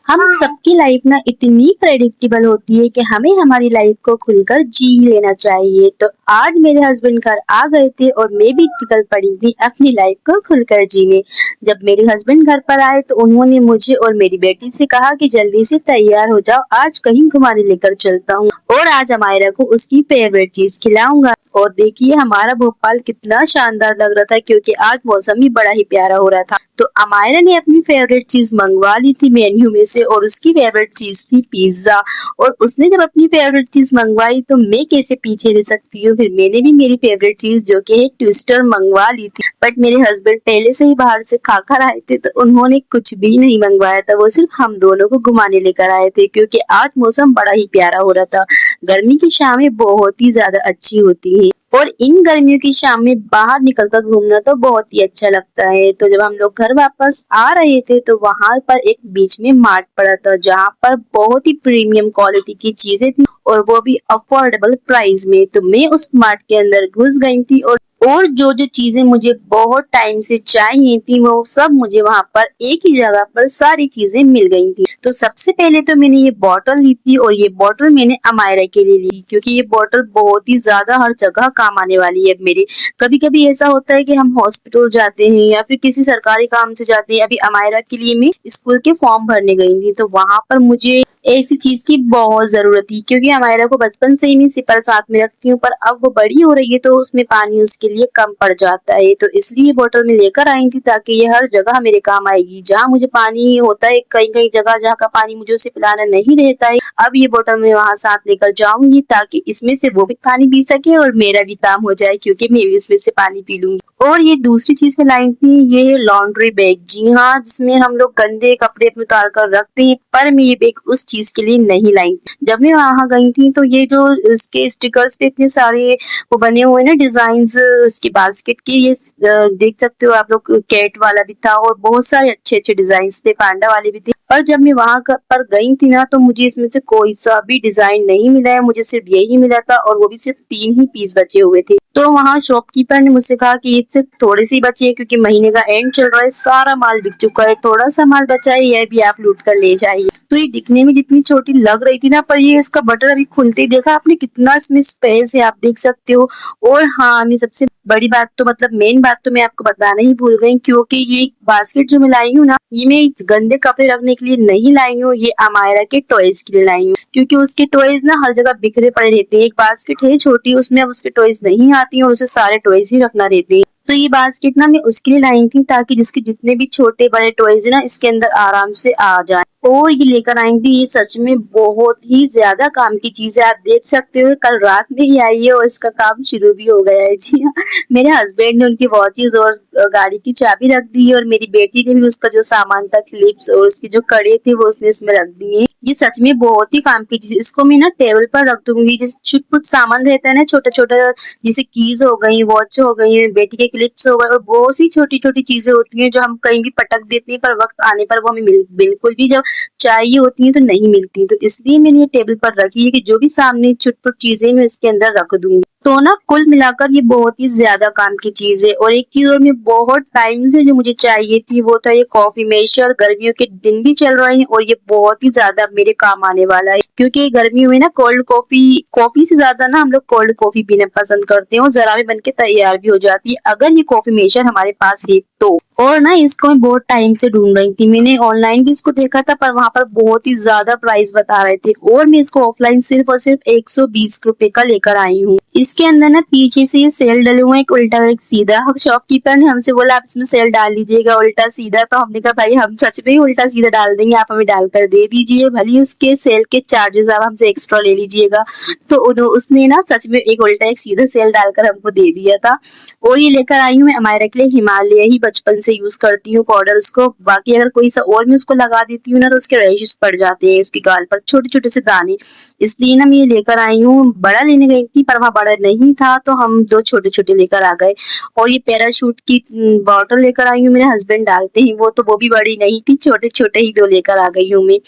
हम सबकी लाइफ ना इतनी प्रेडिक्टेबल होती है कि हमें हमारी लाइफ को खुलकर जी ही लेना चाहिए। तो आज मेरे हस्बैंड घर आ गए थे और मैं भी निकल पड़ी थी अपनी लाइफ को खुलकर जीने। जब मेरे हस्बैंड घर पर आए तो उन्होंने मुझे और मेरी बेटी से कहा कि जल्दी से तैयार हो जाओ, आज कहीं घुमाने लेकर चलता हूँ और आज अमायरा को उसकी फेवरेट चीज खिलाऊंगा। और देखिए हमारा भोपाल कितना शानदार लग रहा था क्योंकि आज मौसम भी बड़ा ही प्यारा हो रहा था। तो अमायरा ने अपनी फेवरेट चीज मंगवा ली थी मेन्यू में से और उसकी फेवरेट चीज थी पिज्जा। और उसने जब अपनी फेवरेट चीज मंगवाई तो मैं कैसे पीछे रह सकती हूँ। फिर मैंने भी मेरी फेवरेट चीज जो कि है ट्विस्टर मंगवा ली थी। बट मेरे हस्बैंड पहले से ही बाहर से खाकर आए थे तो उन्होंने कुछ भी नहीं मंगवाया था, वो सिर्फ हम दोनों को घुमाने लेकर आए थे क्योंकि आज मौसम बड़ा ही प्यारा हो रहा था। गर्मी की शामें बहुत ही ज्यादा अच्छी होती है और इन गर्मियों की शाम में बाहर निकलकर घूमना तो बहुत ही अच्छा लगता है। तो जब हम लोग घर वापस आ रहे थे तो वहां पर एक बीच में मार्ट पड़ा था जहां पर बहुत ही प्रीमियम क्वालिटी की चीजें थी और वो भी अफोर्डेबल प्राइस में। तो मैं उस मार्ट के अंदर घुस गई थी और जो जो चीजें मुझे बहुत टाइम से चाहिए थी वो सब मुझे वहां पर एक ही जगह पर सारी चीजें मिल गई थी। तो सबसे पहले तो मैंने ये बॉटल ली थी और ये बॉटल मैंने अमायरा के लिए ली क्योंकि ये बॉटल बहुत ही ज्यादा हर जगह काम आने वाली है मेरे। कभी कभी ऐसा होता है कि हम हॉस्पिटल जाते हैं या फिर किसी सरकारी काम से जाते हैं। अभी अमायरा के लिए मैं स्कूल के फॉर्म भरने गई थी तो वहां पर मुझे ऐसी चीज की बहुत जरूरत थी क्योंकि अमायरा को बचपन से ही मैं सिपर साथ में रखती हूँ, पर अब वो बड़ी हो रही है तो उसमें पानी उसके लिए कम पड़ जाता है। तो इसलिए बोतल में लेकर आई थी ताकि ये हर जगह मेरे काम आएगी। जहाँ मुझे पानी होता है कई कई जगह जहाँ का पानी मुझे उसे पिलाना नहीं रहता है, अब ये बोतल मैं वहां साथ लेकर जाऊंगी ताकि इसमें से वो भी पानी पी सके और मेरा भी काम हो जाए क्योंकि मैं भी इसमें से पानी पी लूंगी। और ये दूसरी चीज में लाई थी, ये है लॉन्ड्री बैग। जी हाँ, जिसमें हम लोग गंदे कपड़े अपने उतार कर रखते हैं, पर मैं ये बैग उस चीज के लिए नहीं लाई थी। जब मैं वहां गई थी तो ये जो इसके स्टिकर्स पे इतने सारे वो बने हुए ना डिजाइन्स इसकी बास्केट के, ये देख सकते हो आप लोग। कैट वाला भी था और बहुत सारे अच्छे अच्छे डिजाइन्स थे, पांडा वाले भी थे। पर जब मैं वहां पर गई थी ना तो मुझे इसमें से कोई सा भी डिजाइन नहीं मिला है, मुझे सिर्फ यही मिला था और वो भी सिर्फ 3 ही पीस बचे हुए थे। तो वहाँ शॉपकीपर ने मुझसे कहा कि ये सिर्फ थोड़े से ही बचे हैं क्योंकि महीने का एंड चल रहा है, सारा माल बिक चुका है, थोड़ा सा माल बचा है, यह भी आप लूट कर ले जाइए। तो ये दिखने में जितनी छोटी लग रही थी ना, पर ये इसका बटन अभी खुलते ही देखा आपने कितना इसमें स्पेस है, आप देख सकते हो। और हाँ, मैं सबसे बड़ी बात तो मतलब मेन बात तो मैं आपको बताना ही भूल गई क्योंकि ये बास्केट जो मैं लाई हूँ ना, ये मैं गंदे कपड़े रखने के लिए नहीं लाई हूँ, ये अमायरा के टॉयज के लिए लाई हूँ क्योंकि उसके टॉयज ना हर जगह बिखरे पड़े रहते हैं। एक बास्केट है छोटी, उसमें अब उसके टॉयज नहीं आती और उसे सारे टॉयज ही रखना रहते हैं। तो ये बास्केट ना मैं उसके लिए लाई थी ताकि जिसके जितने भी छोटे बड़े टॉयज है ना इसके अंदर आराम से आ जाए। और ये लेकर आई थी, ये सच में बहुत ही ज्यादा काम की चीज है, आप देख सकते हो। कल रात में ही आई है और इसका काम शुरू भी हो गया है। जी हाँ, मेरे हस्बैंड ने उनकी वॉचेस और गाड़ी की चाबी रख दी है और मेरी बेटी ने भी उसका जो सामान था, क्लिप्स और उसके जो कड़े थे, वो उसने इसमें रख दिए। ये सच में बहुत ही काम की चीज है, इसको मैं ना टेबल पर रख दूंगी। जैसे छुट-पुट सामान रहता है ना छोटा छोटा, जैसे कीज हो गई, वॉच हो गई, बेटी के क्लिप्स हो गए और बहुत सी छोटी छोटी चीजें होती हैं जो हम कहीं भी पटक देते हैं पर वक्त आने पर वो हमें बिल्कुल भी जब चाहिए होती है तो नहीं मिलती। तो इसलिए मैंने ये टेबल पर रखी है कि जो भी सामने छुट-पुट चीजें मैं इसके अंदर रख दूंगी। तो ना कुल मिलाकर ये बहुत ही ज्यादा काम की चीज है। और एक चीज और मैं बहुत टाइम से जो मुझे चाहिए थी वो था ये कॉफी मेकर। गर्मियों के दिन भी चल रहे हैं और ये बहुत ही ज्यादा मेरे काम आने वाला है क्योंकि गर्मियों में ना कोल्ड कॉफी से ज्यादा ना हम लोग कोल्ड कॉफी पीना पसंद करते हैं और जरा भी बनके तैयार भी हो जाती है अगर ये कॉफी मेकर हमारे पास है तो। और ना इसको मैं बहुत टाइम से ढूंढ रही थी, मैंने ऑनलाइन भी इसको देखा था पर वहां पर बहुत ही ज्यादा प्राइस बता रहे थे और मैं इसको ऑफलाइन सिर्फ और सिर्फ 120 रुपए का लेकर आई हूँ। इसके अंदर ना पीछे से ये सेल डले हुए, एक उल्टा और एक सीधा। शॉपकीपर ने हमसे बोला आप इसमें सेल डाल लीजिएगा उल्टा सीधा, तो हमने कहा भाई हम सच में ही उल्टा सीधा डाल देंगे, आप हमें डालकर दे दीजिए, भले उसके सेल के चार्जेस आप हमसे एक्स्ट्रा ले लीजिएगा। तो उसने ना सच में एक उल्टा एक सीधा सेल डालकर हमको दे दिया था। और ये लेकर आई हूँ मैं अमायरा के लिए हिमालय ही बचपन से यूज करती हूँ पाउडर उसको। बाकी अगर कोई सा और मैं उसको लगा देती हूँ ना तो उसके रैशेस पड़ जाते हैं उसके गाल पर, छोटे छोटे से दाने। इसलिए ना मैं ये लेकर आई हूँ। बड़ा लेने गई थी पर वहाँ बड़ा नहीं था तो हम 2 छोटे छोटे लेकर आ गए। और ये पैराशूट की बॉटल लेकर आई हूँ, मेरे हस्बैंड डालते हैं वो, तो वो भी बड़ी नहीं थी, छोटे छोटे ही 2 लेकर आ गई हूँ मैं।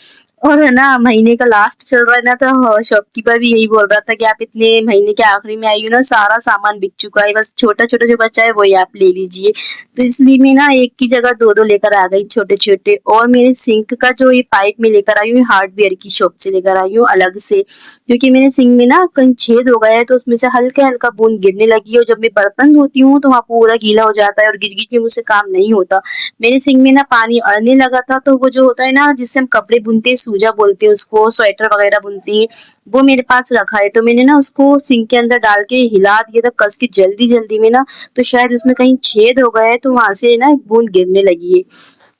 और है ना महीने का लास्ट चल रहा है ना, तो शॉपकीपर भी यही बोल रहा था कि आप इतने महीने के आखिरी में आई हो ना, सारा सामान बिक चुका है, बस छोटा छोटा जो बचा है वही आप ले लीजिए। तो इसलिए मैं ना एक की जगह दो दो लेकर आ गई छोटे छोटे। और मेरे सिंक का जो ये पाइप में लेकर आई हूँ, हार्डवेयर की शॉप से लेकर आई हूँ अलग से, क्योंकि मेरे सिंक में ना कहीं छेद हो गया है, तो उसमें से हल्का हल्का बूंद गिरने लगी है, और जब मैं बर्तन धोती हूँ तो वहाँ पूरा गीला हो जाता है, और गिच गिच में मुझसे काम नहीं होता। मेरे सिंक में ना पानी अड़ने लगा था, तो वो जो होता है ना जिससे हम कपड़े बुनते हैं, सूजा बोलते हैं उसको, स्वेटर वगैरह बुनती हैं, वो मेरे पास रखा है। तो मैंने ना उसको सिंक के अंदर डाल के हिला दिया था कस के जल्दी जल्दी में ना, तो शायद उसमें कहीं छेद हो गया है, तो वहां से ना एक बूंद गिरने लगी है।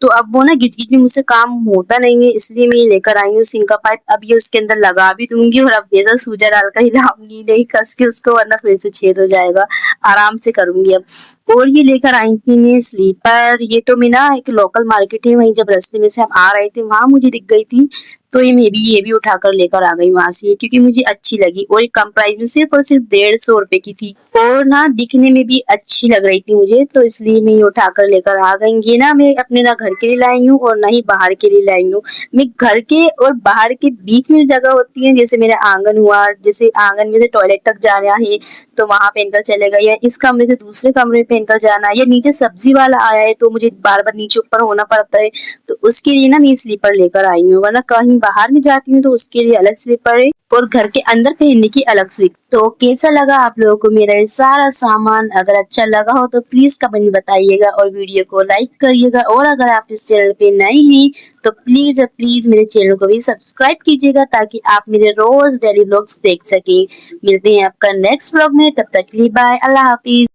तो अब वो ना गिच-गिच में मुझसे काम होता नहीं है, इसलिए मैं ये लेकर आई हूँ सिंक का पाइप। अब ये उसके अंदर लगा भी दूंगी, और अब ये सूजा डालकर हिलाऊंगी नहीं कस के उसको, वरना फिर से छेद हो जाएगा। आराम से करूंगी अब। और ये लेकर आई थी मैं स्लीपर। ये तो मैं ना एक लोकल मार्केट है, वहीं जब रास्ते में से हम आ रहे थे वहां मुझे दिख गई थी, तो ये भी उठाकर लेकर आ गई वहां से, क्योंकि मुझे अच्छी लगी, और ये कम प्राइस में सिर्फ और सिर्फ 150 रुपए की थी, और ना दिखने में भी अच्छी लग रही थी मुझे, तो इसलिए मैं ये उठाकर लेकर आ गई। ये ना मैं अपने ना घर के लिए लाई हूँ और ना ही बाहर के लिए लाई हूँ। मैं घर के और बाहर के बीच में जो जगह होती है, जैसे मेरा आंगन हुआ, जैसे आंगन में से टॉयलेट तक जाना है तो वहां पहनकर चलेगा, या इस कमरे से दूसरे कमरे में पहनकर जाना, या नीचे सब्जी वाला आया है तो मुझे बार बार नीचे ऊपर होना पड़ता है, तो उसके लिए ना मैं स्लीपर लेकर आई हूँ। वरना कहीं बाहर में जाती हूँ तो उसके लिए अलग स्लीपर है, और घर के अंदर पहनने की अलग स्लीपर। तो कैसा लगा आप लोगों को मेरा ये सारा सामान? अगर अच्छा लगा हो तो प्लीज कमेंट में बताइएगा, और वीडियो को लाइक करिएगा, और अगर आप इस चैनल पे नए हैं तो प्लीज और प्लीज मेरे चैनल को भी सब्सक्राइब कीजिएगा, ताकि आप मेरे रोज डेली व्लॉग्स देख सकें। मिलते हैं आपका नेक्स्ट व्लॉग में, तब तक के लिए बाय, अल्लाह हाफिज।